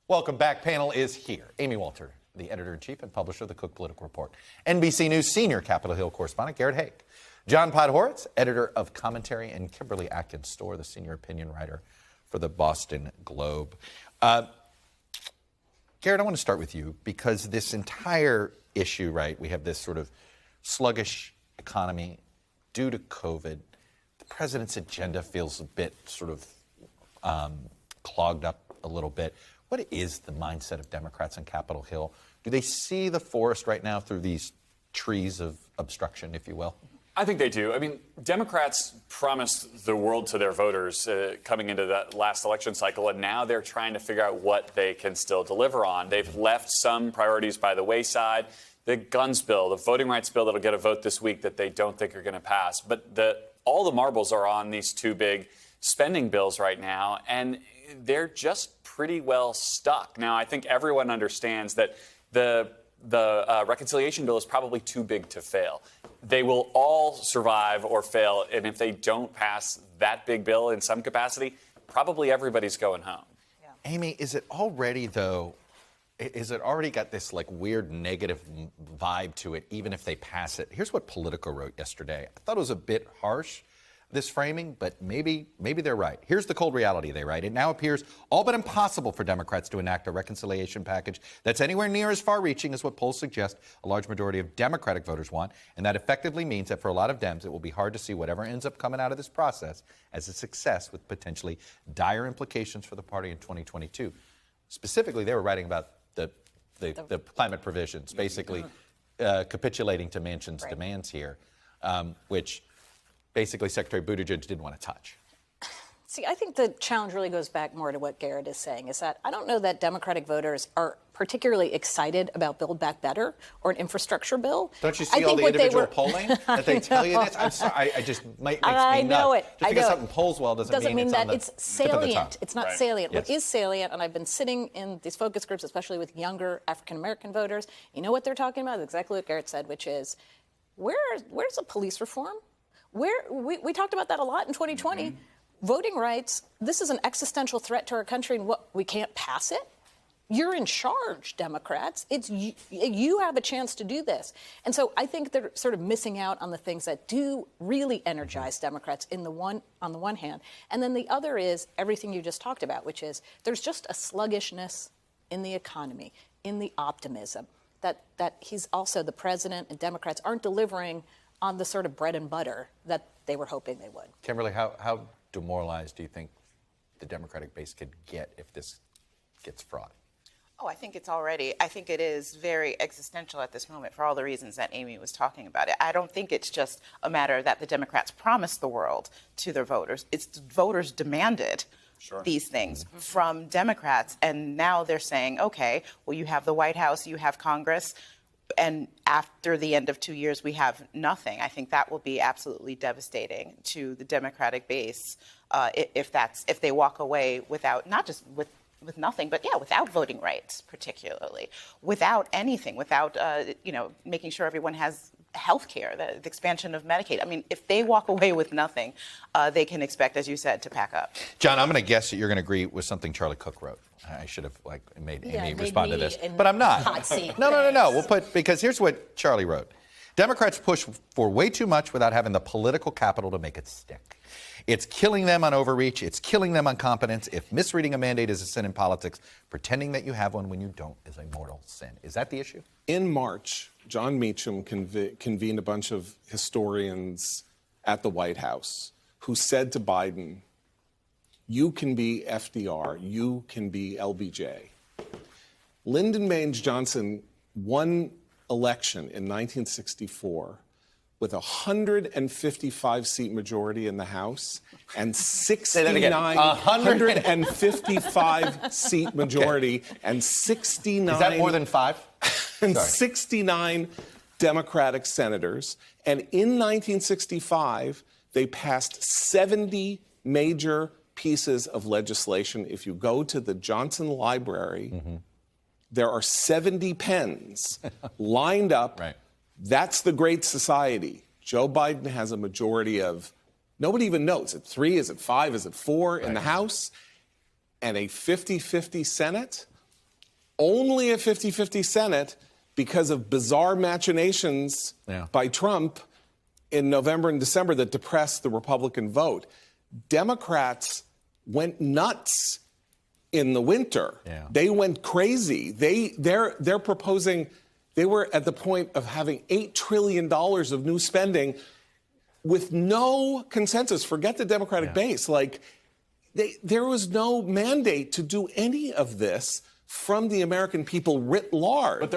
Welcome back. Panel is here. Amy Walter, the editor-in-chief and publisher of the Cook Political Report. NBC News senior Capitol Hill correspondent Garrett Haake. John Podhoretz, editor of commentary, and Kimberly Atkins, Stohr, the senior opinion writer for the Boston Globe. Garrett, I want to start with you because this entire issue, right, we have this sort of sluggish economy due to COVID. The president's agenda feels a bit sort of clogged up a little bit. What is the mindset of Democrats on Capitol Hill? Do they see the forest right now through these trees of obstruction, if you will? I think they do. I mean, Democrats promised the world to their voters coming into that last election cycle, and now they're trying to figure out what they can still deliver on. They've left some priorities by the wayside. The guns bill, the voting rights bill that'll get a vote this week that they don't think are going to pass. But all the marbles are on these two big spending bills right now, and they're just pretty well stuck. Now, I think everyone understands that the reconciliation bill is probably too big to fail. They will all survive or fail, and if they don't pass that big bill in some capacity, probably everybody's going home. Yeah. Amy, is it already got this like weird negative vibe to it, even if they pass it? Here's what Politico wrote yesterday. I thought it was a bit harsh, this framing, but maybe they're right. Here's the cold reality, they write. It now appears all but impossible for Democrats to enact a reconciliation package that's anywhere near as far-reaching as what polls suggest a large majority of Democratic voters want, and that effectively means that for a lot of Dems, it will be hard to see whatever ends up coming out of this process as a success with potentially dire implications for the party in 2022. Specifically, they were writing about the climate provisions, basically capitulating to Manchin's demands here, which basically Secretary Buttigieg didn't want to touch. See, I think the challenge really goes back more to what Garrett is saying, is that I don't know that Democratic voters are particularly excited about Build Back Better or an infrastructure bill. Don't you see all the individual polling that they tell you this? I'm sorry, I just makes me nuts. I know it. Just because something polls well doesn't mean that it's salient. It's not salient. Yes. What is salient, and I've been sitting in these focus groups, especially with younger African-American voters, you know what they're talking about? Exactly what Garrett said, which is, where's the police reform? We talked about that a lot in 2020. Voting rights, this is an existential threat to our country, and what, we can't pass it? You're in charge, Democrats. It's you have a chance to do this. And so I think they're sort of missing out on the things that do really energize Democrats on the one hand. And then the other is everything you just talked about, which is there's just a sluggishness in the economy, in the optimism, that he's also, the president and Democrats aren't delivering on the sort of bread and butter that they were hoping they would. Kimberly, how demoralized do you think the Democratic base could get if this gets fraught? Oh, I think it is very existential at this moment for all the reasons that Amy was talking about. I don't think it's just a matter that the Democrats promised the world to their voters. It's voters demanded these things from Democrats, and now they're saying, okay, well, you have the White House, you have Congress, and after the end of 2 years, we have nothing. I think that will be absolutely devastating to the Democratic base if they walk away without, not just with nothing, but without voting rights, particularly, without anything, without making sure everyone has health care, the expansion of Medicaid. I mean, if they walk away with nothing, they can expect, as you said, to pack up. John, I'm going to guess that you're going to agree with something Charlie Cook wrote. I should have made Amy respond to this, but I'm not. No. Because here's what Charlie wrote. Democrats push for way too much without having the political capital to make it stick. It's killing them on overreach. It's killing them on competence. If misreading a mandate is a sin in politics, pretending that you have one when you don't is a mortal sin. Is that the issue? In March, John Meacham convened a bunch of historians at the White House who said to Biden, you can be FDR, you can be LBJ. Lyndon Baines Johnson won election in 1964 with a 155-seat majority in the House and 155-seat majority and 69. Is that more than 5? And 69 Democratic senators. And in 1965, they passed 70 major pieces of legislation. If you go to the Johnson Library, there are 70 pens lined up. Right. That's the Great Society. Joe Biden has a majority of, nobody even knows, is it 3, is it 5, is it 4 in the House, and a 50-50 Senate. only a 50-50 Senate because of bizarre machinations by Trump in November and December that depressed the Republican vote. Democrats went nuts in the winter. They went crazy. They're proposing, they were at the point of having $8 trillion of new spending with no consensus. Forget the Democratic base. Like, there was no mandate to do any of this from the American people writ large. But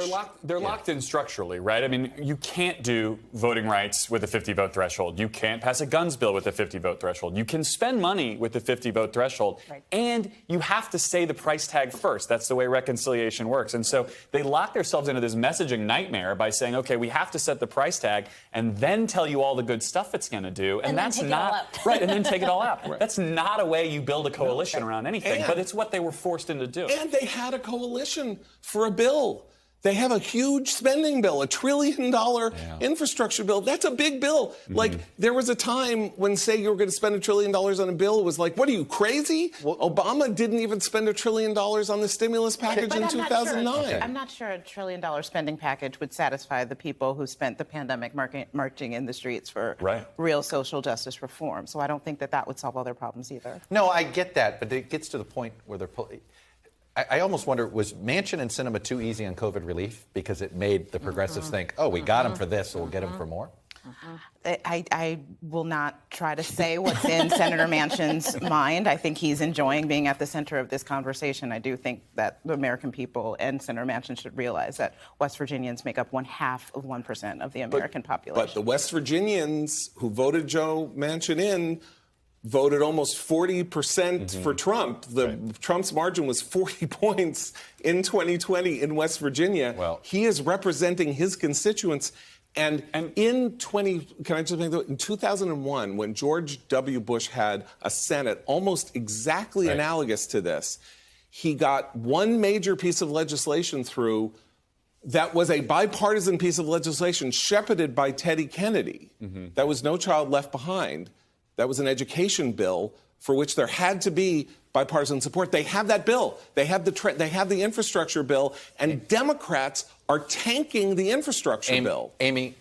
they're locked in structurally, right? I mean, you can't do voting rights with a 50-vote threshold. You can't pass a guns bill with a 50-vote threshold. You can spend money with a 50-vote threshold, and you have to say the price tag first. That's the way reconciliation works. And so they lock themselves into this messaging nightmare by saying, okay, we have to set the price tag and then tell you all the good stuff it's going to do. And that's not right. And then take it all out. That's not a way you build a coalition around anything, but it's what they were forced into doing. And they had a coalition for a bill. They have a huge spending bill, $1 trillion infrastructure bill. That's a big bill. Like, there was a time when saying you were going to spend $1 trillion on a bill was like, what are you, crazy? Well, Obama didn't even spend $1 trillion on the stimulus package in 2009. I'm not sure $1 trillion spending package would satisfy the people who spent the pandemic marching in the streets for real social justice reform. So I don't think that would solve all their problems either. No, I get that, but it gets to the point where I almost wonder, was Manchin and Sinema too easy on COVID relief because it made the progressives think, oh, we got him for this, so we'll get him for more? I will not try to say what's in Senator Manchin's mind. I think he's enjoying being at the center of this conversation. I do think that the American people and Senator Manchin should realize that West Virginians make up 1/2% of the American population. But the West Virginians who voted Joe Manchin in voted almost 40% for Trump. Trump's margin was 40 points in 2020 in West Virginia. Well, he is representing his constituents. And in 2001, when George W. Bush had a Senate almost exactly analogous to this, he got one major piece of legislation through that was a bipartisan piece of legislation shepherded by Teddy Kennedy. That was No Child Left Behind. That was an education bill for which there had to be bipartisan support. They have that bill. They have the infrastructure bill, and Democrats are tanking the infrastructure bill. Amy,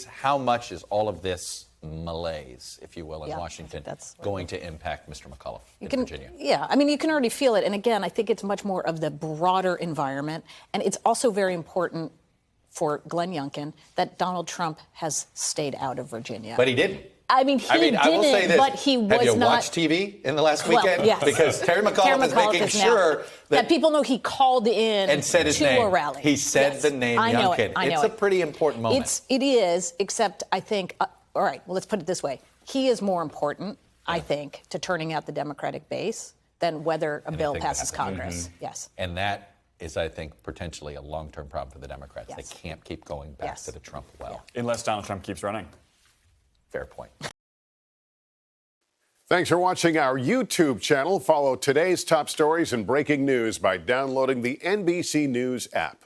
how much is all of this malaise, if you will, in Washington going to impact Mr. McAuliffe in Virginia? Yeah, I mean, you can already feel it. And again, I think it's much more of the broader environment. And it's also very important for Glenn Youngkin that Donald Trump has stayed out of Virginia. But he didn't. I mean, I will say this. But he was not. Have you watched TV in the last weekend? Yes. Because Terry McAuliffe is making sure that people know he called in and said his to name. A rally. He said the name Youngkin. It's a pretty important moment. It is, except I think, all right, well, let's put it this way. He is more important, I think, to turning out the Democratic base than whether a bill passes Congress. Yes. And that is, I think, potentially a long-term problem for the Democrats. They can't keep going back to the Trump well. Unless Donald Trump keeps running. Fair point. Thanks for watching our YouTube channel. Follow today's top stories and breaking news by downloading the NBC News app.